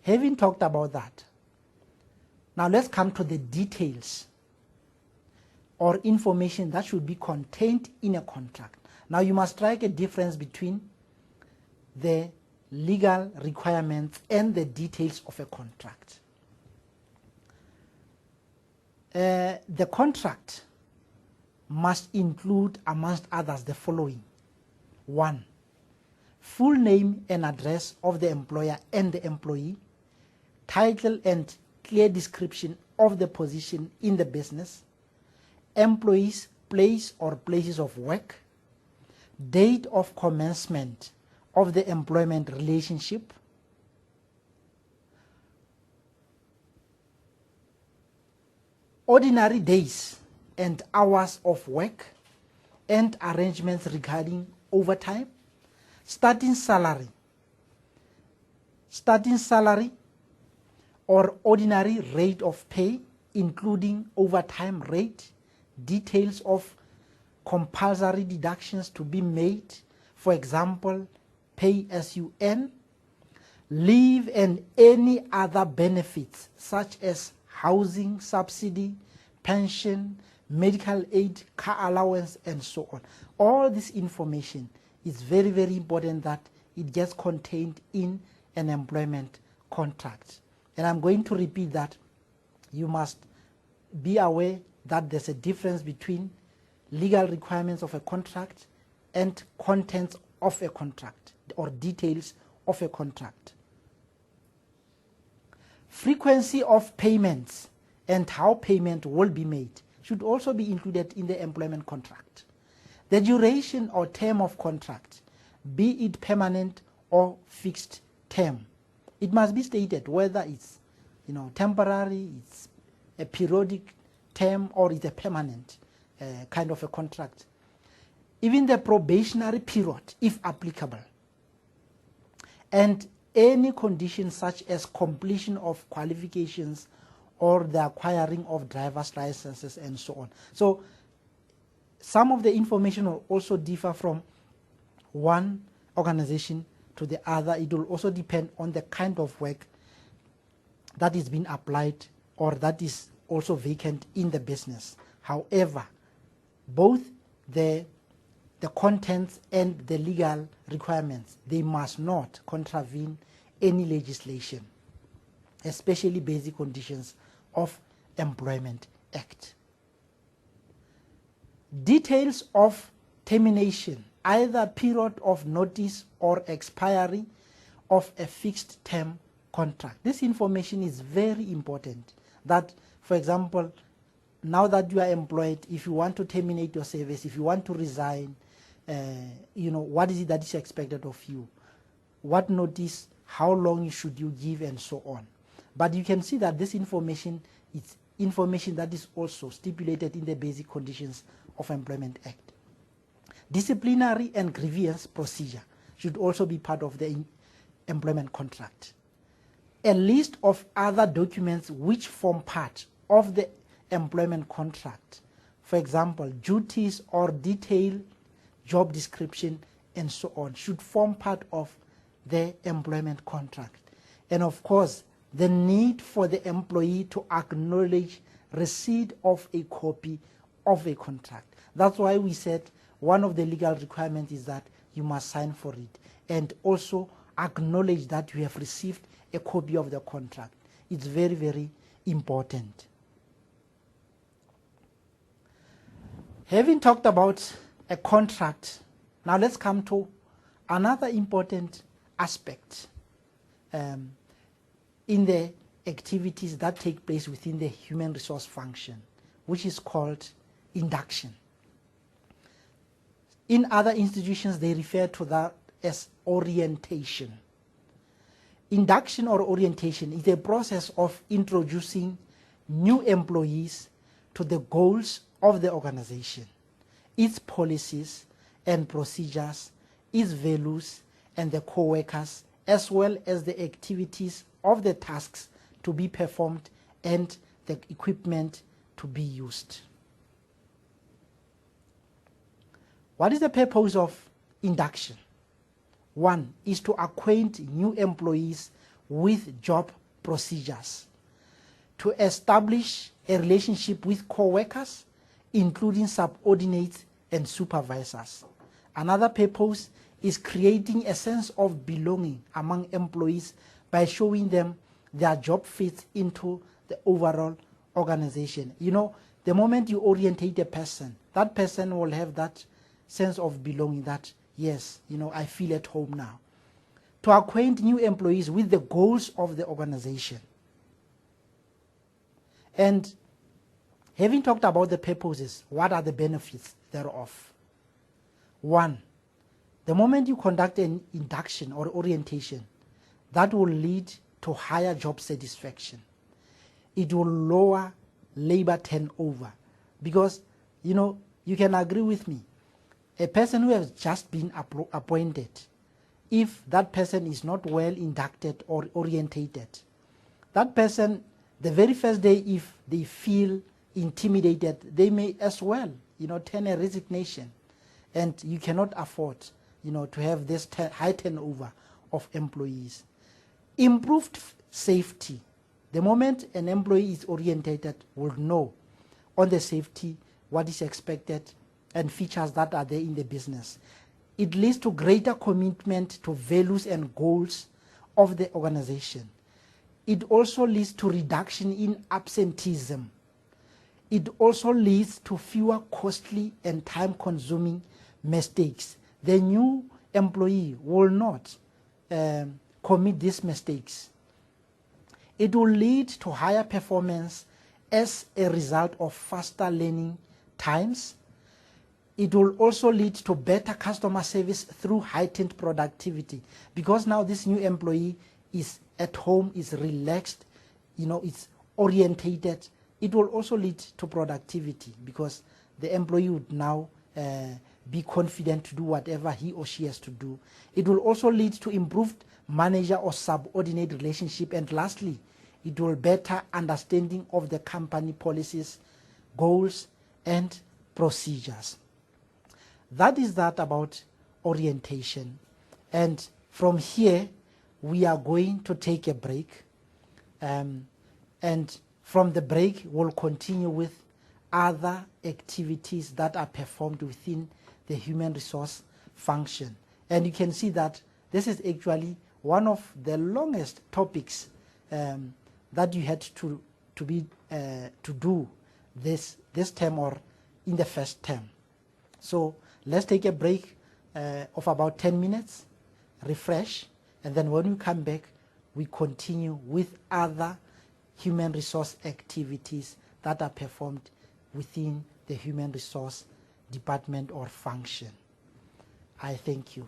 Having talked about that, now let's come to the details or information that should be contained in a contract. Now you must strike a difference between the legal requirements and the details of a contract. The contract must include, amongst others, the following. 1. Full name and address of the employer and the employee, title and clear description of the position in the business, employee's place or places of work, date of commencement of the employment relationship, ordinary days and hours of work and arrangements regarding overtime, starting salary or ordinary rate of pay, including overtime rate, details of compulsory deductions to be made, for example, pay as you earn, leave and any other benefits such as housing subsidy, pension, medical aid, car allowance, and so on. All this information is very, very important that it gets contained in an employment contract. And I'm going to repeat that you must be aware that there's a difference between legal requirements of a contract and contents of a contract or details of a contract. Frequency of payments and how payment will be made should also be included in the employment contract. The duration or term of contract, be it permanent or fixed term, it must be stated whether it's temporary, it's a periodic term, or it's a permanent kind of a contract. Even the probationary period, if applicable, and any conditions such as completion of qualifications or the acquiring of driver's licenses and so on. So some of the information will also differ from one organization to the other. It will also depend on the kind of work that is being applied or that is also vacant in the business. However, both the contents and the legal requirements, they must not contravene any legislation, especially basic conditions of Employment Act. Details of termination, either period of notice or expiry of a fixed term contract. This information is very important that, for example, now that you are employed, if you want to terminate your service, if you want to resign, what is it that is expected of you? What notice, how long should you give, and so on. But you can see that this information is information that is also stipulated in the basic conditions of Employment Act. Disciplinary and grievance procedure should also be part of the employment contract. A list of other documents which form part of the employment contract, for example, duties or detailed job description and so on, should form part of the employment contract. And of course, the need for the employee to acknowledge receipt of a copy of a contract. That's why we said one of the legal requirements is that you must sign for it and also acknowledge that you have received a copy of the contract. It's very, very important. Having talked about a contract, now let's come to another important aspect in the activities that take place within the human resource function, which is called induction. In other institutions, they refer to that as orientation. Induction or orientation is a process of introducing new employees to the goals of the organization, its policies and procedures, its values and the co-workers, as well as the activities of the tasks to be performed and the equipment to be used. What is the purpose of induction? One is to acquaint new employees with job procedures, to establish a relationship with co-workers, including subordinates and supervisors. Another purpose is creating a sense of belonging among employees by showing them their job fits into the overall organization. You know, the moment you orientate a person, that person will have that sense of belonging that, yes, you know, I feel at home now. To acquaint new employees with the goals of the organization. And having talked about the purposes, what are the benefits thereof? 1, the moment you conduct an induction or orientation, that will lead to higher job satisfaction. It will lower labor turnover because, you know, you can agree with me, a person who has just been appointed, if that person is not well inducted or orientated, that person, the very first day, if they feel intimidated, they may as well, you know, turn a resignation. And you cannot afford, you know, to have this high turnover of employees. Improved safety. The moment an employee is orientated, will know on the safety, what is expected, and features that are there in the business. It leads to greater commitment to values and goals of the organization. It also leads to reduction in absenteeism. It also leads to fewer costly and time-consuming mistakes. The new employee will not commit these mistakes. It will lead to higher performance as a result of faster learning times. It will also lead to better customer service through heightened productivity, because now this new employee is at home, is relaxed, you know, it's orientated. It will also lead to productivity because the employee would now be confident to do whatever he or she has to do. It will also lead to improved manager or subordinate relationship. And lastly, it will better understanding of the company policies, goals, and procedures. That is that about orientation. And from here, we are going to take a break. And from the break, we'll continue with other activities that are performed within the human resource function. And you can see that this is actually one of the longest topics that you had to do this term or in the first term. So let's take a break of about 10 minutes, refresh, and then when we come back, we continue with other human resource activities that are performed within the human resource department or function. I thank you.